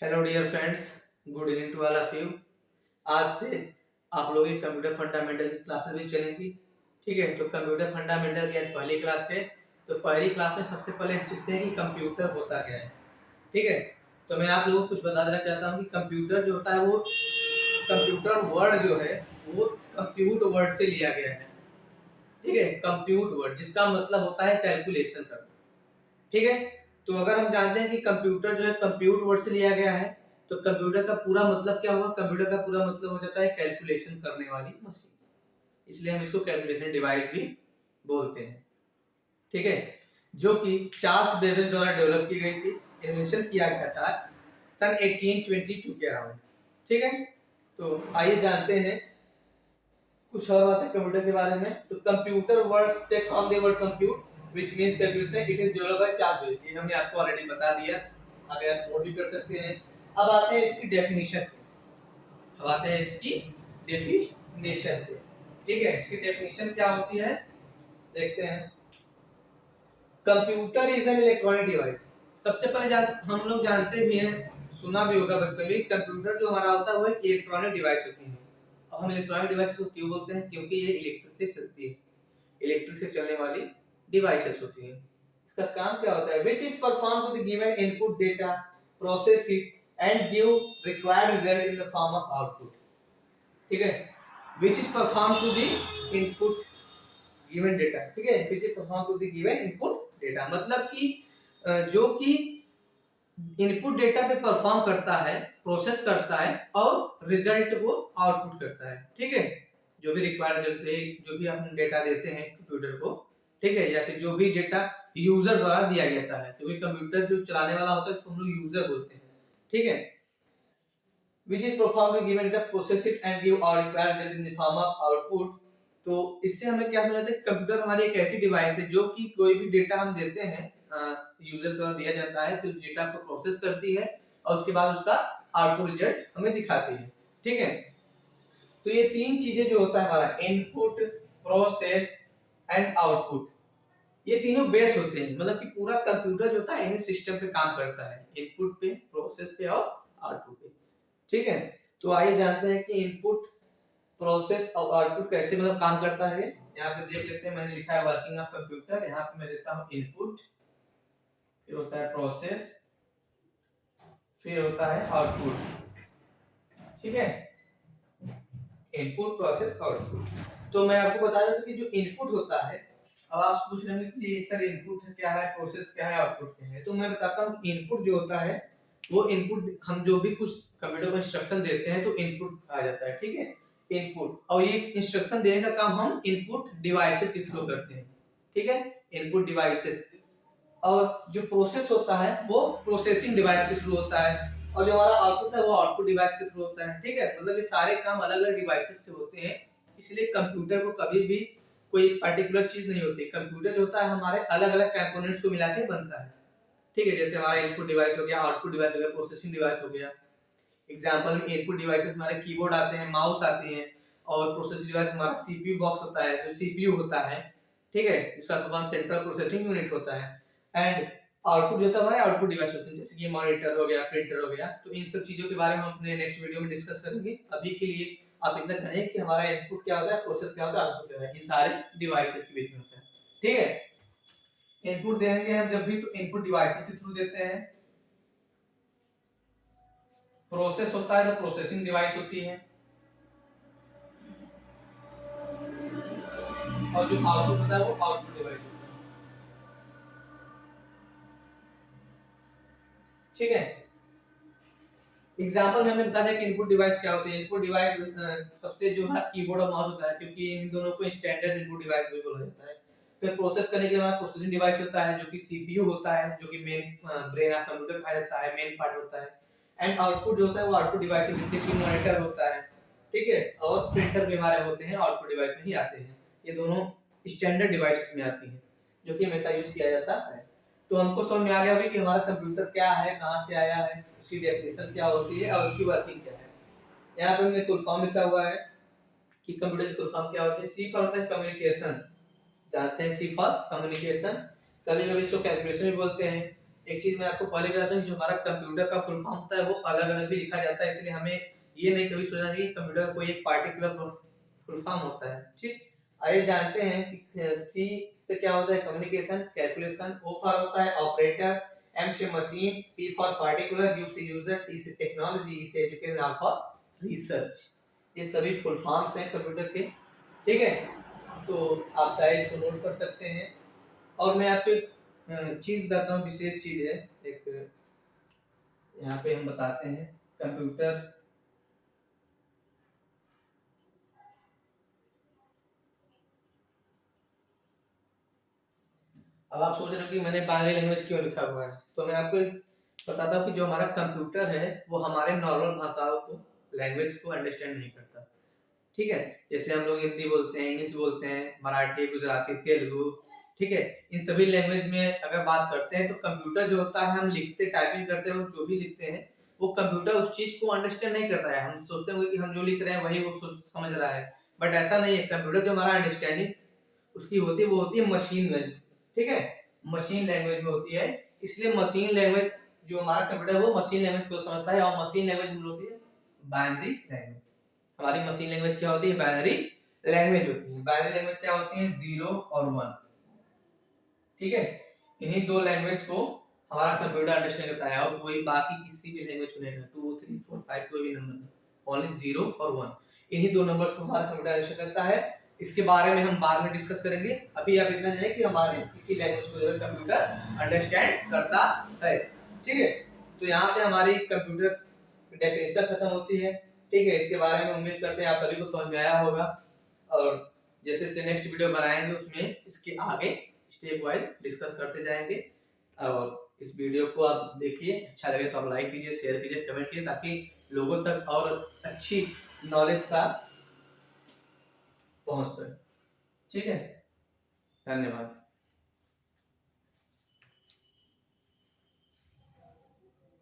Hello dear friends, good evening to all of you. आज से आप लोगों की कंप्यूटर फंडामेंटल की क्लासेस भी चलेंगी। ठीक है, तो कंप्यूटर फंडामेंटल की आज पहली क्लास है। तो पहली क्लास में सबसे पहले हम सीखते हैं कि कंप्यूटर होता क्या है। ठीक है, तो मैं आप लोगों को कुछ बता देना चाहता हूँ कि कंप्यूटर जो होता है वो कंप्यूटर वर्ड जो है वो कंप्यूट वर्ड से लिया गया है। ठीक है, कंप्यूट वर्ड जिसका मतलब होता है कैलकुलेशन करना। ठीक है, तो अगर हम जानते हैं कि कंप्यूटर जो है कंप्यूट वर्ड से लिया गया है, तो कंप्यूटर का पूरा मतलब क्या हुआ? कंप्यूटर का पूरा मतलब हो जाता है कैलकुलेशन करने वाली मशीन। इसलिए हम इसको कैलकुलेशन डिवाइस भी बोलते हैं। ठीक है, जो कि चार्ल्स बेबेज द्वारा डेवलप की गई थी, इन्वेंशन किया गया था सन 1822 के अराउंड। ठीक है, तो आइए जानते हैं कुछ और बातें कंप्यूटर के बारे में। तो computer words take from the word compute which means calculation. It is developed by Charles Babbage. ये हमने आपको ऑलरेडी बता दिया, आप यहां नोट भी कर सकते हैं। अब आते हैं इसकी डेफिनेशन पे। अब आते हैं इसकी डेफिनेशन पे। ठीक है, इसकी डेफिनेशन क्या होती है देखते हैं। Computer is an electronic device. सबसे पहले हम लोग जानते भी हैं, सुना भी होगा बचपन में, कंप्यूटर जो हमारा होता है वो एक इलेक्ट्रॉनिक डिवाइस होती है। अब हम इलेक्ट्रॉनिक डिवाइस को क्यों बोलते हैं? क्योंकि ये इलेक्ट्रिक से चलती है, इलेक्ट्रिक से चलने वाली डिवाइसेस होती हैं। इसका काम क्या होता है? Which is perform to the given input data, process it and give required result in the form of output. ठीक है, which is perform to the input given data. ठीक है, which is perform to the given input data मतलब कि जो कि input data पे perform करता है, प्रोसेस करता है और रिजल्ट को आउटपुट करता है। ठीक है, जो भी रिक्वायर्ड जो भी हम डेटा देते हैं कंप्यूटर को, ठीक है, या फिर जो भी डेटा यूजर द्वारा दिया जाता है, क्योंकि कंप्यूटर जो चलाने वाला होता है उसको हम लोग यूजर बोलते हैं। ठीक है, which is performed given the process it and give our required result in the form of output। तो इससे हमें क्या समझ आता है? कंप्यूटर हमारी एक ऐसी डिवाइस है जो कि कोई भी डेटा हम देते हैं, यूजर द्वारा दिया जाता है, तो उस डेटा को प्रोसेस करती है और उसके बाद उसका आउटपुट रिजल्ट हमें दिखाती है। ठीक है, तो ये तीन चीजें जो होता है हमारा इनपुट, प्रोसेस एंड आउटपुट, ये तीनों बेस होते हैं। मतलब कि पूरा कंप्यूटर जो होता है इन्हीं सिस्टम पे काम करता है, इनपुट पे, प्रोसेस पे और आउटपुट पे। ठीक है, तो आइए जानते हैं कि इनपुट, प्रोसेस और आउटपुट कैसे मतलब काम करता है। यहाँ पे देख लेते हैं, मैंने लिखा है वर्किंग ऑफ कंप्यूटर। यहाँ पे मैं देता हूँ इनपुट, फिर होता है प्रोसेस, फिर होता है आउटपुट। ठीक है, इनपुट, प्रोसेस, आउटपुट। तो मैं आपको बता दूं कि जो इनपुट होता है, अब आप पूछ रहे हैं कि सर इनपुट क्या है, प्रोसेस क्या है, आउटपुट क्या है। तो मैं बताता हूँ इनपुट जो होता है वो इनपुट, हम जो भी कुछ कंप्यूटर को इंस्ट्रक्शन देते हैं तो इनपुट कहा जाता है। ठीक है, इनपुट, और ये इंस्ट्रक्शन देने का काम हम इनपुट डिवाइसेस के थ्रू करते हैं। ठीक है, इनपुट डिवाइसेस। और जो प्रोसेस होता है वो प्रोसेसिंग डिवाइस के थ्रू होता है, और जो हमारा आउटपुट है वो आउटपुट डिवाइस के थ्रू होता है। ठीक है, मतलब ये सारे काम अलग अलग डिवाइसेस से होते हैं। इसलिए कंप्यूटर को कभी भी कोई पर्टिकुलर चीज नहीं होती। कंप्यूटर जो होता है हमारे अलग अलग कंपोनेंट्स को मिला के बनता है। ठीक है, जैसे हमारा इनपुट डिवाइस हो गया, आउटपुट डिवाइस हो गया, प्रोसेसिंग डिवाइस हो गया। एग्जांपल में इनपुट डिवाइसेस हमारे कीबोर्ड आते हैं, माउस आते हैं, और प्रोसेसिंग डिवाइस हमारा सीपीयू बॉक्स होता है, जो सीपीयू होता है। ठीक है, इसका नाम सेंट्रल प्रोसेसिंग यूनिट होता है। एंड आउटपुट जो होता है हमारे आउटपुट डिवाइस होते हैं, जैसे कि मॉनिटर हो गया, प्रिंटर हो गया। तो इन सब चीजों के बारे में हम अपने नेक्स्ट वीडियो में डिस्कस करेंगे। अभी के लिए आप इतना जानिए कि हमारा इनपुट क्या होता है, प्रोसेस क्या होता है, आउटपुट क्या होता है। ये सारे डिवाइसेस के बीच में होता है। ठीक है, इनपुट देंगे हम जब भी तो इनपुट डिवाइसेस के थ्रू देते हैं। प्रोसेस होता है तो प्रोसेसिंग डिवाइस होती है, और जो आउटपुट होता है वो आउटपुट डिवाइस होता है। ठीक है, एग्जांपल में हमने बता दिया कि इनपुट डिवाइस क्या होते हैं। इनपुट डिवाइस सबसे जो हमारा कीबोर्ड और माउस होता है, क्योंकि इन दोनों को स्टैंडर्ड इनपुट डिवाइस भी बोला जाता है। फिर प्रोसेस करने के लिए हमारा प्रोसेसिंग डिवाइस होता है, जो कि सीपीयू होता है, जो कि मेन ब्रेन ऑफ कंप्यूटर कहा जाता है, मेन पार्ट होता है। एंड आउटपुट जो होता है वो आउटपुट डिवाइस है, जिससे कि मॉनिटर होता है। ठीक है, और प्रिंटर भी हमारे होते हैं, आउटपुट डिवाइस में ही आते हैं। ये दोनों स्टैंडर्ड डिवाइसेस में आती हैं, जो कि हमेशा यूज किया जाता है। तो हमको समझ में आ गया होगा कि हमारा कंप्यूटर क्या है, कहाँ से आया है, उसकी डेफिनेशन क्या होती है और उसकी वर्किंग क्या है। यहाँ पे हमने फुल फॉर्म लिखा हुआ है कि कंप्यूटर की फुल फॉर्म क्या होती है। सी फॉर होता है कम्युनिकेशन, जानते हैं सी फॉर कम्युनिकेशन। कभी कभी इसको कैलकुलेशन भी बोलते हैं। एक चीज मैं आपको पहले बताता हूँ, जो हमारा कंप्यूटर का फुल फॉर्म होता है वो अलग अलग भी लिखा जाता है, इसलिए हमें ये नहीं कभी सोचना चाहिए कंप्यूटर का कोई एक पार्टिकुलर फुल फॉर्म होता है। ठीक, आइए जानते हैं कि सी से क्या होता है, कम्युनिकेशन कैलकुलेशन, ओ फॉर होता है ऑपरेटर, एम से machine, P for particular, you से यूजर, टी से टेक्नोलॉजी, ई से एजुकेशन, आर फॉर रिसर्च। ये सभी फुल फॉर्म्स हैं कंप्यूटर के। ठीक है, तो आप चाहे इसको नोट कर सकते हैं। और मैं आपको एक चीज बताता हूँ, विशेष चीज है एक, यहाँ पे हम बताते हैं कंप्यूटर। अब आप सोच रहे हो कि मैंने बाइनरी लैंग्वेज क्यों लिखा हुआ है, तो मैं आपको बताता हूँ कि जो हमारा कंप्यूटर है वो हमारे नॉर्मल भाषाओं को, लैंग्वेज को अंडरस्टैंड नहीं करता। ठीक है, जैसे हम लोग हिंदी बोलते हैं, इंग्लिश बोलते हैं, मराठी, गुजराती, तेलुगु, ठीक है, इन सभी लैंग्वेज में अगर बात करते हैं तो कंप्यूटर जो होता है, हम लिखते टाइपिंग करते हैं जो भी लिखते हैं वो कंप्यूटर उस चीज को अंडरस्टैंड नहीं करता है। हम सोचते हैं कि हम जो लिख रहे हैं वही वो समझ रहा है, बट ऐसा नहीं है। कंप्यूटर जो हमारा अंडरस्टैंडिंग उसकी होती है वो होती है मशीन लैंग्वेज। ठीक है, मशीन लैंग्वेज में होती है, इसलिए मशीन लैंग्वेज जो हमारा कंप्यूटर है वो मशीन लैंग्वेज को समझता है, और मशीन लैंग्वेज होती है बाइनरी लैंग्वेज। हमारी मशीन लैंग्वेज क्या होती है, बाइनरी लैंग्वेज होती है। बाइनरी लैंग्वेज क्या होती है, 0 और 1। ठीक है, इन्हीं दो लैंग्वेज को हमारा कंप्यूटर अंडरस्टैंड करता है, और कोई बाकी किसी भी लैंग्वेज चुनेगा 2 3 4 5 कोई भी नंबर नहीं, ओनली 0 और 1, इन्हीं दो नंबर्स को हमारा कंप्यूटर अंडरस्टैंड करता है। इसके बारे में हम बाद में डिस्कस करेंगे, अभी आप इतना जानिए कि हमारे किसी लैंग्वेज को जो है कंप्यूटर अंडरस्टैंड करता है। ठीक है, तो यहाँ पे हमारी कंप्यूटर डेफिनेशन खत्म होती है। ठीक है, इसके बारे में उम्मीद करते हैं आप सभी को समझ में आया होगा, और जैसे से नेक्स्ट वीडियो बनाएंगे उसमें इसके आगे स्टेप वाइज डिस्कस करते जाएंगे। और इस वीडियो को आप देखिए, अच्छा लगे तो आप लाइक कीजिए, शेयर कीजिए, कमेंट कीजिए, ताकि लोगों तक और अच्छी नॉलेज का पहुंच सके। ठीक है, धन्यवाद।